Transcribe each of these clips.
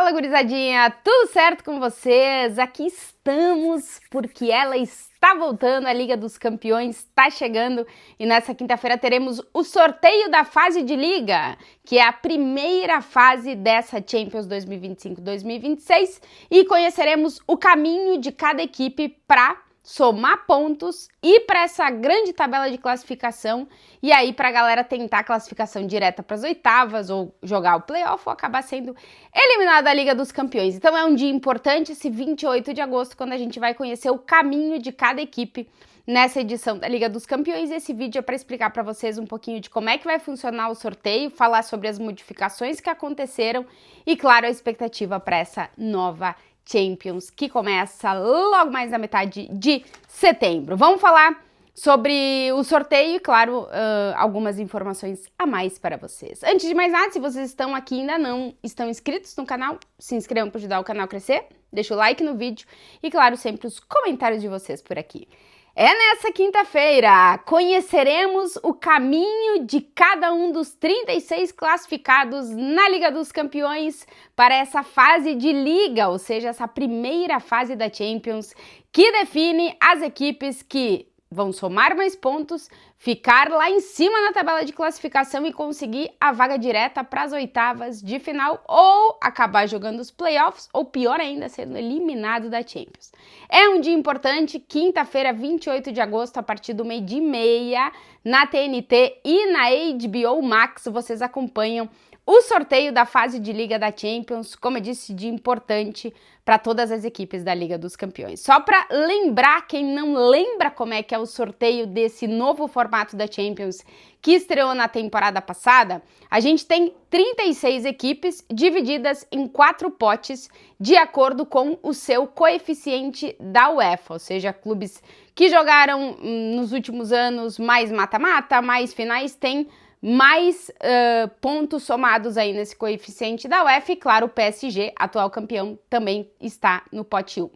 Fala, gurizadinha! Tudo certo com vocês? Aqui estamos porque ela está voltando, a Liga dos Campeões está chegando e nessa quinta-feira teremos o sorteio da fase de Liga, que é a primeira fase dessa Champions 2025-2026 e conheceremos o caminho de cada equipe para somar pontos, ir para essa grande tabela de classificação e aí para a galera tentar a classificação direta para as oitavas ou jogar o playoff ou acabar sendo eliminado da Liga dos Campeões. Então é um dia importante, esse 28 de agosto, quando a gente vai conhecer o caminho de cada equipe nessa edição da Liga dos Campeões. Esse vídeo é para explicar para vocês um pouquinho de como é que vai funcionar o sorteio, falar sobre as modificações que aconteceram e, claro, a expectativa para essa nova Champions, que começa logo mais na metade de setembro. Vamos falar sobre o sorteio e, claro, algumas informações a mais para vocês. Antes de mais nada, se vocês estão aqui e ainda não estão inscritos no canal, se inscrevam para ajudar o canal a crescer, deixa o like no vídeo e, claro, sempre os comentários de vocês por aqui. Nessa quinta-feira, conheceremos o caminho de cada um dos 36 classificados na Liga dos Campeões para essa fase de Liga, ou seja, essa primeira fase da Champions, que define as equipes que vão somar mais pontos, ficar lá em cima na tabela de classificação e conseguir a vaga direta para as oitavas de final ou acabar jogando os playoffs ou, pior ainda, sendo eliminado da Champions. É um dia importante, quinta-feira, 28 de agosto, a partir do 12h30, na TNT e na HBO Max, vocês acompanham o sorteio da fase de Liga da Champions, como eu disse, dia importante para todas as equipes da Liga dos Campeões. Só para lembrar, quem não lembra como é que é o sorteio desse novo formato da Champions que estreou na temporada passada, a gente tem 36 equipes divididas em 4 potes de acordo com o seu coeficiente da UEFA, ou seja, clubes que jogaram nos últimos anos mais mata-mata, mais finais, têm mais pontos somados aí nesse coeficiente da UEFA e, claro, o PSG, atual campeão, também está no pote 1.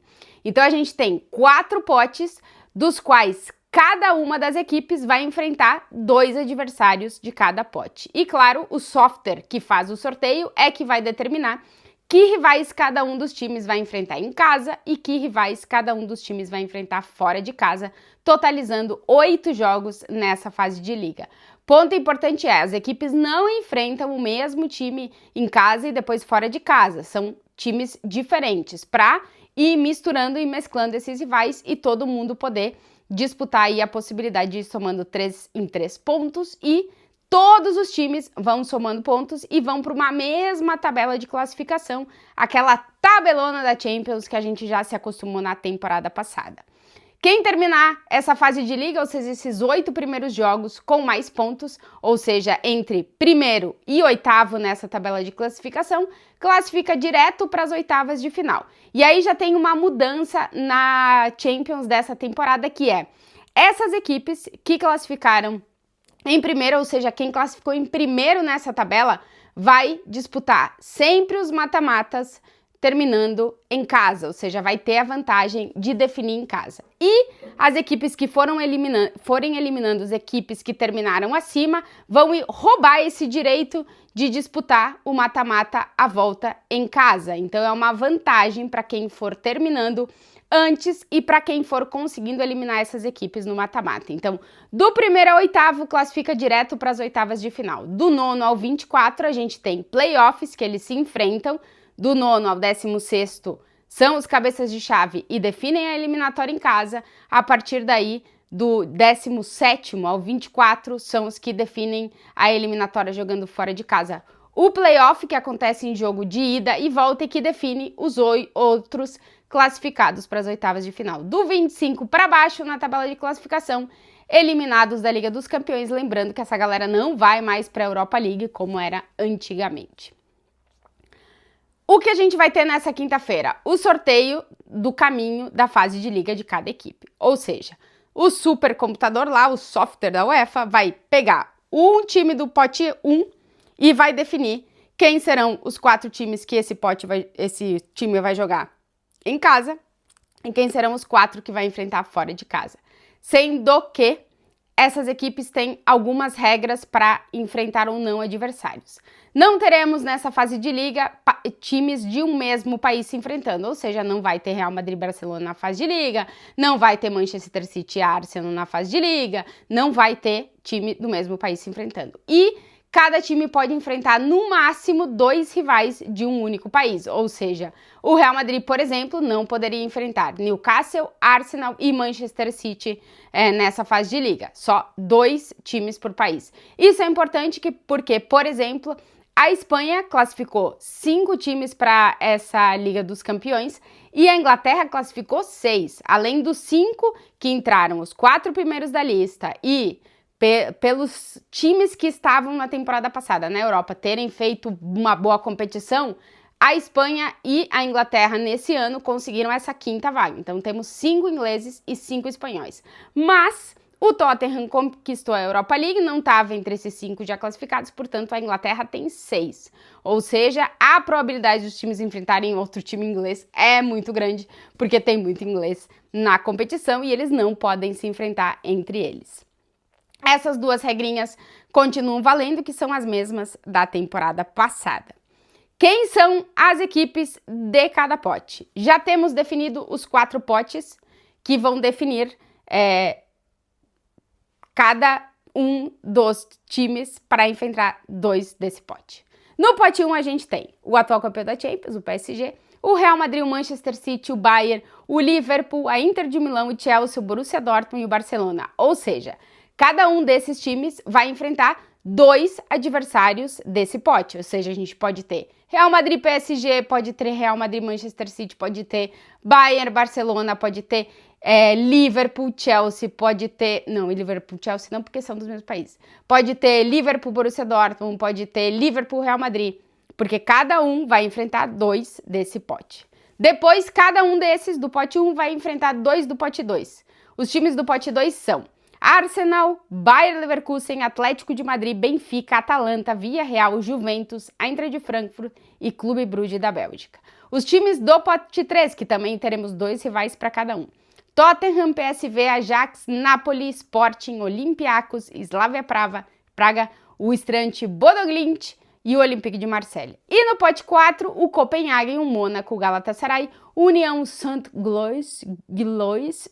Então, a gente tem 4 potes, dos quais cada uma das equipes vai enfrentar 2 adversários de cada pote. E, claro, o software que faz o sorteio é que vai determinar que rivais cada um dos times vai enfrentar em casa e que rivais cada um dos times vai enfrentar fora de casa, totalizando 8 jogos nessa fase de liga. Ponto importante é, as equipes não enfrentam o mesmo time em casa e depois fora de casa, são times diferentes, para ir misturando e mesclando esses rivais e todo mundo poder disputar aí a possibilidade de ir somando 3 em 3 pontos e todos os times vão somando pontos e vão para uma mesma tabela de classificação, aquela tabelona da Champions que a gente já se acostumou na temporada passada. Quem terminar essa fase de liga, ou seja, esses 8 primeiros jogos com mais pontos, ou seja, entre primeiro e oitavo nessa tabela de classificação, classifica direto para as oitavas de final. E aí já tem uma mudança na Champions dessa temporada, que é essas equipes que classificaram em primeiro, ou seja, quem classificou em primeiro nessa tabela, vai disputar sempre os mata-matas terminando em casa, ou seja, vai ter a vantagem de definir em casa. E as equipes que forem eliminando as equipes que terminaram acima, vão roubar esse direito de disputar o mata-mata à volta em casa. Então é uma vantagem para quem for terminando antes e para quem for conseguindo eliminar essas equipes no mata-mata. Então, do primeiro ao oitavo, classifica direto para as oitavas de final. Do 9º ao 24, a gente tem playoffs, que eles se enfrentam. Do 9º ao 16º são os cabeças de chave e definem a eliminatória em casa. A partir daí, do 17º ao 24, são os que definem a eliminatória jogando fora de casa. O playoff, que acontece em jogo de ida e volta e que define os outros classificados para as oitavas de final. Do 25 para baixo, na tabela de classificação, eliminados da Liga dos Campeões. Lembrando que essa galera não vai mais para a Europa League, como era antigamente. O que a gente vai ter nessa quinta-feira? O sorteio do caminho da fase de liga de cada equipe. Ou seja, o supercomputador lá, o software da UEFA, vai pegar um time do pote 1 e vai definir quem serão os 4 times que esse time vai jogar em casa e quem serão os 4 que vai enfrentar fora de casa. Sendo que essas equipes têm algumas regras para enfrentar ou não adversários. Não teremos nessa fase de liga times de um mesmo país se enfrentando, ou seja, não vai ter Real Madrid e Barcelona na fase de liga, não vai ter Manchester City e Arsenal na fase de liga, não vai ter time do mesmo país se enfrentando. E cada time pode enfrentar no máximo 2 rivais de um único país, ou seja, o Real Madrid, por exemplo, não poderia enfrentar Newcastle, Arsenal e Manchester City nessa fase de liga, só 2 times por país. Isso é importante porque, por exemplo, a Espanha classificou 5 times para essa Liga dos Campeões e a Inglaterra classificou 6, além dos 5 que entraram os 4 primeiros da lista e pelos times que estavam na temporada passada na Europa terem feito uma boa competição, a Espanha e a Inglaterra nesse ano conseguiram essa 5ª vaga. Então temos 5 ingleses e 5 espanhóis. Mas o Tottenham conquistou a Europa League, não estava entre esses 5 já classificados, portanto a Inglaterra tem 6. Ou seja, a probabilidade dos times enfrentarem outro time inglês é muito grande, porque tem muito inglês na competição e eles não podem se enfrentar entre eles. Essas 2 regrinhas continuam valendo, que são as mesmas da temporada passada. Quem são as equipes de cada pote? Já temos definido os 4 potes que vão definir cada um dos times para enfrentar 2 desse pote. No pote 1 a gente tem o atual campeão da Champions, o PSG, o Real Madrid, o Manchester City, o Bayern, o Liverpool, a Inter de Milão, o Chelsea, o Borussia Dortmund e o Barcelona. Ou seja, cada um desses times vai enfrentar 2 adversários desse pote, ou seja, a gente pode ter Real Madrid, PSG, pode ter Real Madrid, Manchester City, pode ter Bayern, Barcelona, pode ter Liverpool, Chelsea, pode ter... Não, Liverpool, Chelsea não, porque são dos mesmos países. Pode ter Liverpool, Borussia Dortmund, pode ter Liverpool, Real Madrid, porque cada um vai enfrentar 2 desse pote. Depois, cada um desses do pote 1 vai enfrentar 2 do pote 2. Os times do pote 2 são Arsenal, Bayer Leverkusen, Atlético de Madrid, Benfica, Atalanta, Villarreal, Juventus, Eintracht de Frankfurt e Clube Brugge da Bélgica. Os times do pote 3, que também teremos 2 rivais para cada um. Tottenham, PSV, Ajax, Napoli, Sporting, Olympiacos, Slavia Praga, o estreante Bodo Glimt e o Olympique de Marselha. E no pote 4, o Copenhagen, o Mônaco, o Galatasaray, União Saint-Gilloise,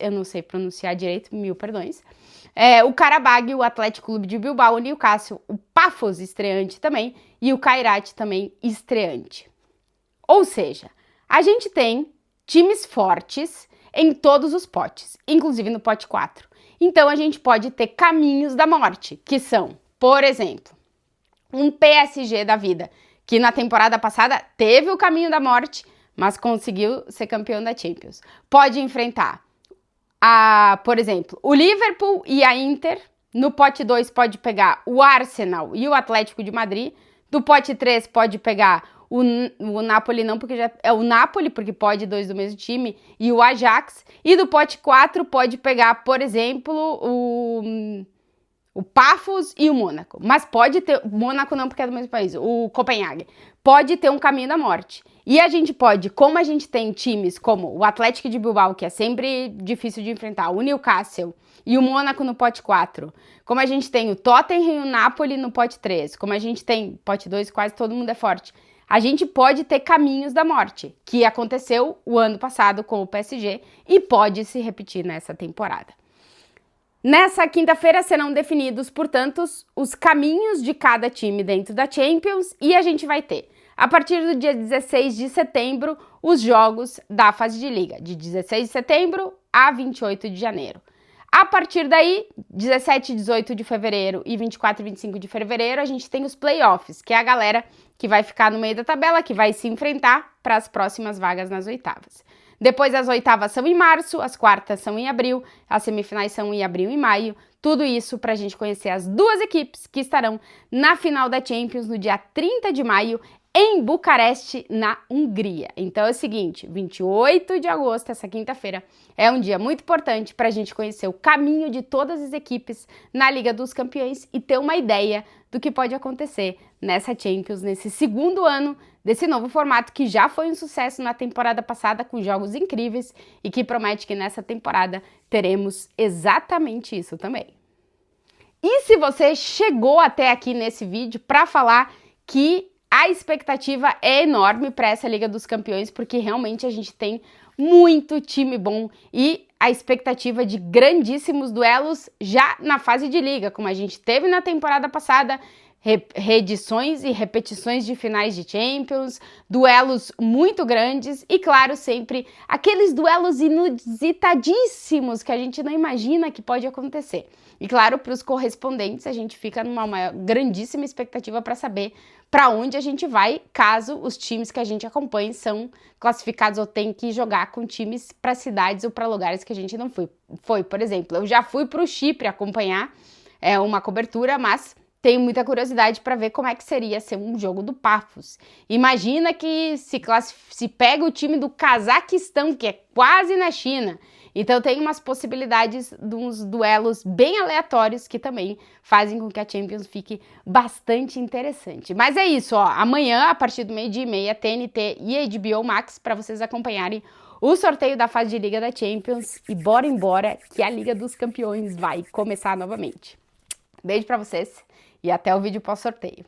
eu não sei pronunciar direito, 1000 perdões, o Qarabag, o Atlético Clube de Bilbao, o Newcastle, o Pafos estreante também e o Kairat também estreante. Ou seja, a gente tem times fortes em todos os potes, inclusive no pote 4. Então a gente pode ter caminhos da morte, que são, por exemplo, um PSG da vida, que na temporada passada teve o caminho da morte, mas conseguiu ser campeão da Champions. Pode enfrentar por exemplo, o Liverpool e a Inter. No pote 2 pode pegar o Arsenal e o Atlético de Madrid. Do pote 3 pode pegar o Napoli, não, porque já é o Napoli, porque pode 2 do mesmo time, e o Ajax. E do pote 4 pode pegar, por exemplo, o Pafos e o Mônaco. Mas pode ter... O Mônaco não, porque é do mesmo país. O Copenhague. Pode ter um caminho da morte. E a gente pode, como a gente tem times como o Atlético de Bilbao, que é sempre difícil de enfrentar, o Newcastle e o Mônaco no pote 4, como a gente tem o Tottenham e o Napoli no pote 3, como a gente tem pote 2, quase todo mundo é forte, a gente pode ter caminhos da morte, que aconteceu o ano passado com o PSG e pode se repetir nessa temporada. Nessa quinta-feira serão definidos, portanto, os caminhos de cada time dentro da Champions e a gente vai ter, a partir do dia 16 de setembro, os jogos da fase de liga, de 16 de setembro a 28 de janeiro. A partir daí, 17 e 18 de fevereiro e 24 e 25 de fevereiro, a gente tem os playoffs, que é a galera que vai ficar no meio da tabela, que vai se enfrentar para as próximas vagas nas oitavas. Depois as oitavas são em março, as quartas são em abril, as semifinais são em abril e maio. Tudo isso para a gente conhecer as 2 equipes que estarão na final da Champions no dia 30 de maio, em Bucareste, na Hungria. Então é o seguinte, 28 de agosto, essa quinta-feira, é um dia muito importante para a gente conhecer o caminho de todas as equipes na Liga dos Campeões e ter uma ideia do que pode acontecer nessa Champions, nesse segundo ano desse novo formato que já foi um sucesso na temporada passada com jogos incríveis e que promete que nessa temporada teremos exatamente isso também. E se você chegou até aqui nesse vídeo para falar que a expectativa é enorme para essa Liga dos Campeões, porque realmente a gente tem muito time bom e a expectativa de grandíssimos duelos já na fase de liga, como a gente teve na temporada passada, reedições e repetições de finais de Champions, duelos muito grandes e, claro, sempre aqueles duelos inusitadíssimos que a gente não imagina que pode acontecer. E, claro, para os correspondentes, a gente fica numa grandíssima expectativa para saber para onde a gente vai, caso os times que a gente acompanha são classificados ou tem que jogar com times para cidades ou para lugares que a gente não foi. Por exemplo, eu já fui para o Chipre acompanhar uma cobertura, mas tenho muita curiosidade para ver como é que seria ser um jogo do Paphos. Imagina que se pega o time do Cazaquistão, que é quase na China. Então tem umas possibilidades de uns duelos bem aleatórios que também fazem com que a Champions fique bastante interessante. Mas é isso, ó. Amanhã, a partir do 12h30, TNT e HBO Max para vocês acompanharem o sorteio da fase de Liga da Champions. E bora embora que a Liga dos Campeões vai começar novamente. Beijo para vocês e até o vídeo pós-sorteio.